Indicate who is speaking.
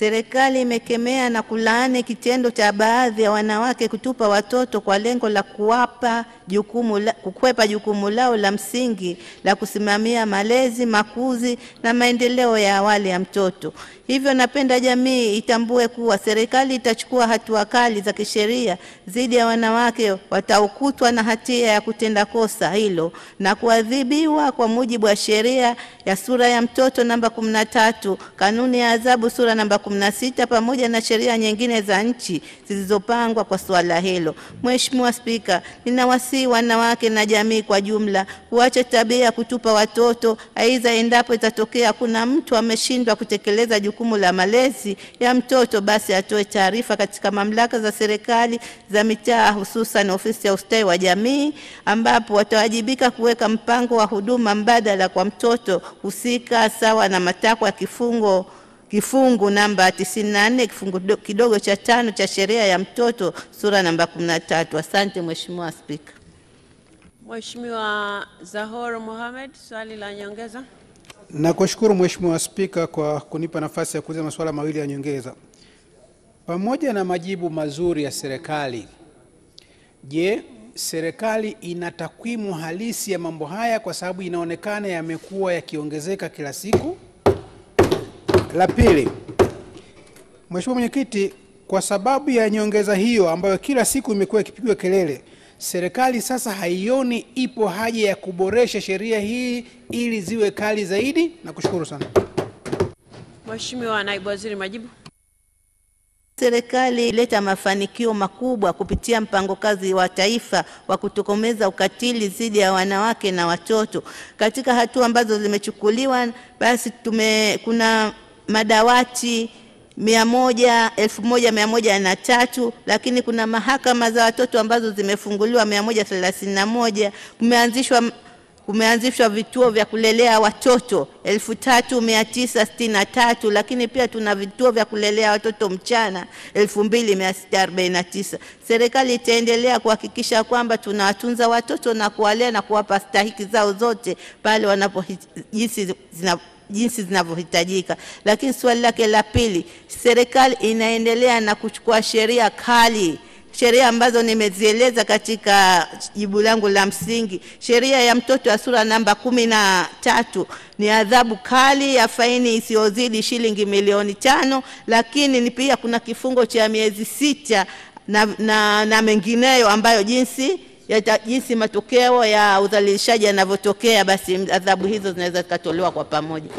Speaker 1: Serikali imekemea na kulaani kitendo cha baadhi ya wanawake kutupa watoto kwa lengo la kukwepa jukumu lao la msingi la kusimamia malezi, makuzi na maendeleo ya awali ya mtoto. Hivyo napenda jamii itambue kuwa serikali itachukua hatua kali za kisheria dhidi ya wanawake wataokutwa na hatia ya kutenda kosa hilo na kuadhibiwa kwa mujibu wa sheria ya sura ya mtoto namba 13, kanuni ya adhabu sura namba 16 pamoja na sheria nyingine za nchi zilizopangwa kwa swala hilo. Mheshimiwa Spika, ninawasihi wanawake na jamii kwa jumla kuacha tabia ya kutupa watoto, aidha endapo itatokea kuna mtu ameshindwa kutekeleza jukumu la malezi ya mtoto, basi atoe taarifa katika mamlaka za serikali za mitaa, hususan ofisi ya ustawi wa jamii, ambapo watawajibika kuweka mpango wa huduma mbadala kwa mtoto husika sawa na matakwa ya kifungu namba 94 kifungu kidogo cha 5 cha sheria ya mtoto sura namba 13. Asante Mheshimiwa Spika.
Speaker 2: Mheshimiwa Zahor Mohamed, swali la nyongeza.
Speaker 3: Nakushukuru Mheshimiwa Spika kwa kunipa nafasi ya kuuliza masuala mawili ya nyongeza. Pamoja na majibu mazuri ya serikali, je, serikali ina takwimu halisi ya mambo haya kwa sababu inaonekana yamekuwa yakiongezeka kila siku? La pili, Mheshimiwa Mwenyekiti, kwa sababu ya nyongeza hiyo ambayo kila siku imekuwa ikipigwa kelele, serikali sasa haioni ipo haja ya kuboresha sheria hii ili ziwe kali zaidi? Nakushukuru sana.
Speaker 2: Mheshimiwa Naibu Waziri, majibu.
Speaker 1: Serikali ileta mafanikio makubwa kupitia mpango kazi wa taifa wa kutokomeza ukatili dhidi ya wanawake na watoto. Katika hatua ambazo zimechukuliwa, basi kuna madawati 1103, lakini kuna mahakama za watoto ambazo zimefunguliwa 131, kumeanzishwa vituo vya kulelea watoto 3963, lakini pia tuna vituo vya kulelea watoto mchana 2649. Serikali itaendelea kuhakikisha kwamba tunawatunza watoto na kuwalea na kuwapa stahiki zao zote pale jinsi zinavyohitajika. Lakini swali lake la pili, serikali inaendelea na kuchukua sheria kali, sheria ambazo nimezieleza katika jibu langu la msingi. Sheria ya mtoto ya sura namba 13 ni adhabu kali ya faini isiyozidi shilingi milioni 5, lakini pia kuna kifungo cha miezi 6 na mengineyo ambayo jinsi matokeo ya udhalilishaji yanavyotokea, basi adhabu hizo zinaweza zikatolewa kwa pamoja.